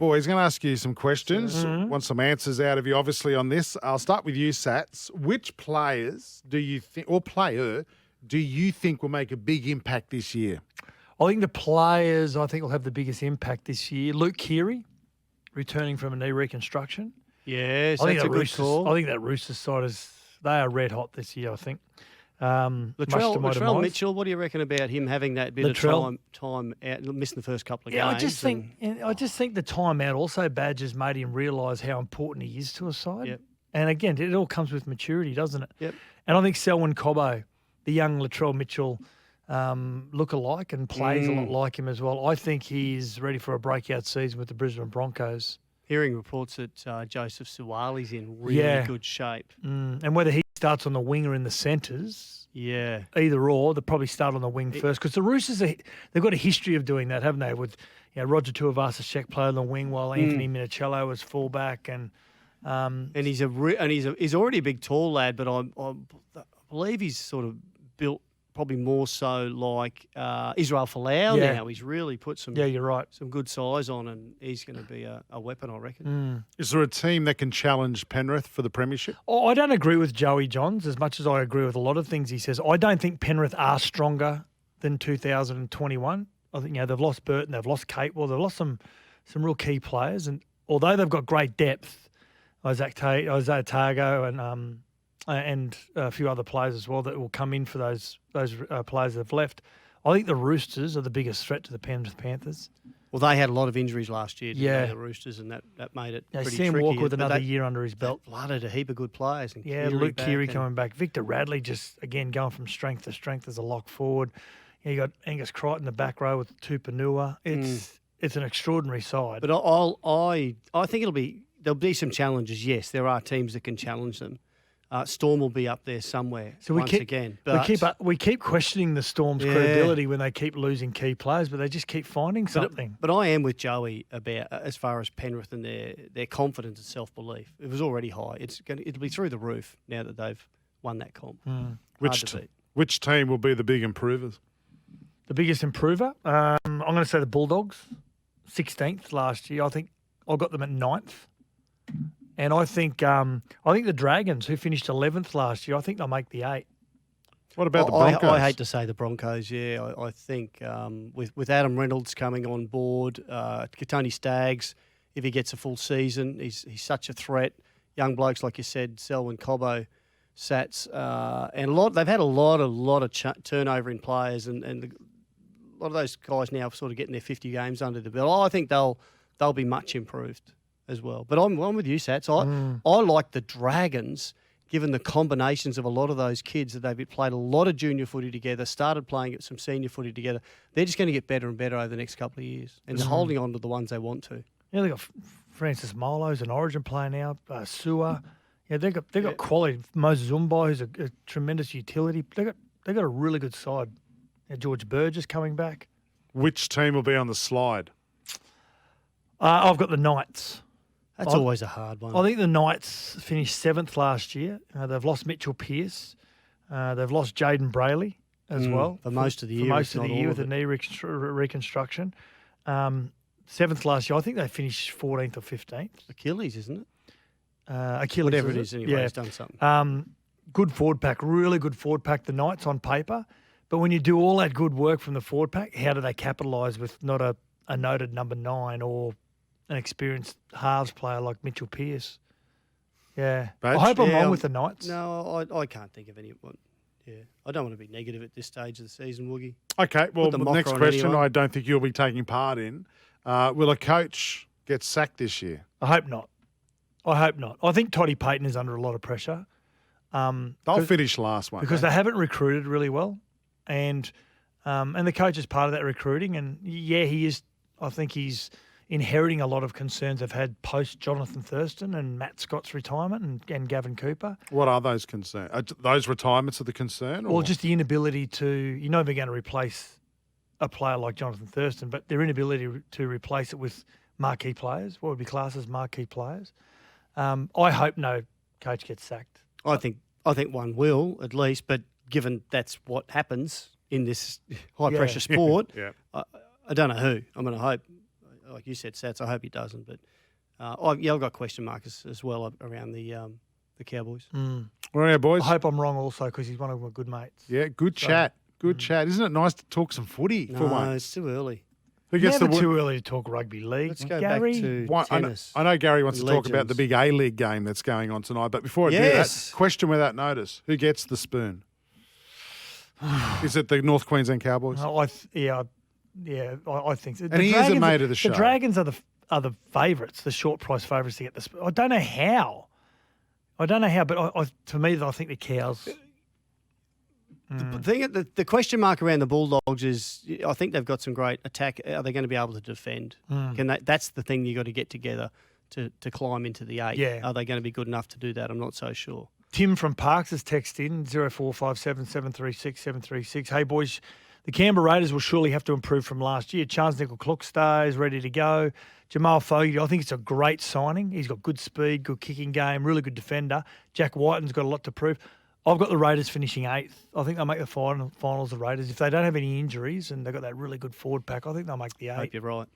Boys, going to ask you some questions. Want some answers out of you, obviously, on this. I'll start with you, Sats. Which players do you think, or player, do you think will make a big impact this year? I think the players, will have the biggest impact this year. Luke Keary, returning from a knee reconstruction. Yes, I think that's a good call. I think that Roosters side they are red hot this year, I think. Latrell Mitchell, what do you reckon about him having that bit of time out, missing the first couple of games? I just think the time out also Badgers made him realise how important he is to a side. Yep. And again, it all comes with maturity, doesn't it? Yep. And I think Selwyn Cobbo, the young Latrell Mitchell look-alike and plays a lot like him as well. I think he's ready for a breakout season with the Brisbane Broncos. Hearing reports that Joseph Suwali's in really good shape. And whether he starts on the wing or in the centres, either or, they'll probably start on the wing first because the Roosters, they've got a history of doing that, haven't they? With Roger Tuivasa-Sheck played on the wing while Anthony Minicello was fullback, and he's already a big tall lad, but I believe he's sort of built probably more so like Israel Folau now. He's really put some you're right, some good size on, and he's going to be a weapon, I reckon. Is there a team that can challenge Penrith for the premiership? Oh, I don't agree with Joey Johns as much as I agree with a lot of things he says. I don't think Penrith are stronger than 2021. I think they've lost Burton, they've lost Capewell, they've lost some real key players, and although they've got great depth, Isaiah Targo and a few other players as well that will come in for those players that have left. I think the Roosters are the biggest threat to the Penrith Panthers. Well, they had a lot of injuries last year, didn't they, the Roosters, and that made it pretty tricky. Sam Walker with another year under his belt. Blooded a heap of good players. And Luke Keary coming back. Victor Radley just, again, going from strength to strength as a lock forward. You got Angus Crichton in the back row with Tupanua. It's an extraordinary side. But I think there'll be some challenges, yes. There are teams that can challenge them. Storm will be up there somewhere again. But we keep questioning the Storm's credibility when they keep losing key players, but they just keep finding something. But I am with Joey about as far as Penrith and their confidence and self-belief. It was already high. It'll be through the roof now that they've won that comp. Which team will be the big improvers? The biggest improver? I'm going to say the Bulldogs, 16th last year. I think I got them at 9th. And I think the Dragons, who finished 11th last year, I think they'll make the 8. What about the Broncos? I hate to say the Broncos, I think with Adam Reynolds coming on board, Tony Staggs, if he gets a full season, he's such a threat. Young blokes, like you said, Selwyn Cobbo, Sats, and they've had a lot of turnover in players, and a lot of those guys now sort of getting their 50 games under the belt. I think they'll be much improved as well. But I'm with you, Sats. I like the Dragons, given the combinations of a lot of those kids that they've played a lot of junior footy together, started playing some senior footy together. They're just going to get better and better over the next couple of years, and they're holding on to the ones they want to. Yeah, they've got Francis Marlowe's an Origin player now, Sewer. Yeah, they've got quality. Moses Umbai, who's a tremendous utility. They've got a really good side. George Burgess coming back. Which team will be on the slide? I've got the Knights. That's always a hard one. I think the Knights finished 7th last year. They've lost Mitchell Pearce. They've lost Jaden Brayley as well. For most of the year. With a knee reconstruction. 7th last year. I think they finished 14th or 15th. Achilles, isn't it? Achilles. Whatever it is, anyway, he's done something. Good forward pack, really good forward pack, the Knights on paper. But when you do all that good work from the forward pack, how do they capitalise with not a noted number 9 or an experienced halves player like Mitchell Pearce? Yeah. Badge? I hope I'm wrong with the Knights. No, I can't think of anyone. Yeah. I don't want to be negative at this stage of the season, Woogie. Okay, well, the next question anyway. I don't think you'll be taking part in. Will a coach get sacked this year? I hope not. I think Toddy Payton is under a lot of pressure. They'll finish last one. Because they haven't recruited really well. And the coach is part of that recruiting. And, he is. I think he's inheriting a lot of concerns they've had post Jonathan Thurston and Matt Scott's retirement and Gavin Cooper. What are those concerns? Are those retirements are the concern? Well, just the inability to – you're never going to replace a player like Jonathan Thurston, but their inability to replace it with marquee players, what would be classed as marquee players. I hope no coach gets sacked. I think one will, at least, but given that's what happens in this high-pressure sport, I don't know who. I'm going to hope like you said, Sats. I hope he doesn't. But I've got question marks as well around the Cowboys. Mm. All right, boys. I hope I'm wrong also because he's one of my good mates. Yeah, good chat. Good chat. Isn't it nice to talk some footy for No, once? it's too early. Who gets Never the too early to talk rugby league. Let's go Gary? back to One- tennis. I know Gary wants to talk about the Legends. big A-League game that's going on tonight, but before I do Yes. that, question without notice. Who gets the spoon? Is it the North Queensland Cowboys? No, I think so. And he is a mate of the show. The Dragons are the favourites, the short price favourites to get the spoon. I don't know how, but to me, I think the Cows. The question mark around the Bulldogs is I think they've got some great attack. Are they going to be able to defend? That's the thing you got to get together to climb into the 8. Yeah. Are they going to be good enough to do that? I'm not so sure. Tim from Parks has texted in 0457 736 736. Hey, boys, the Canberra Raiders will surely have to improve from last year. Charles Nickel-Clook stays, ready to go. Jamal Fogarty, I think it's a great signing. He's got good speed, good kicking game, really good defender. Jack Whiten's got a lot to prove. I've got the Raiders finishing 8th. I think they'll make the finals, the Raiders. If they don't have any injuries and they've got that really good forward pack, I think they'll make the 8. I hope you're right.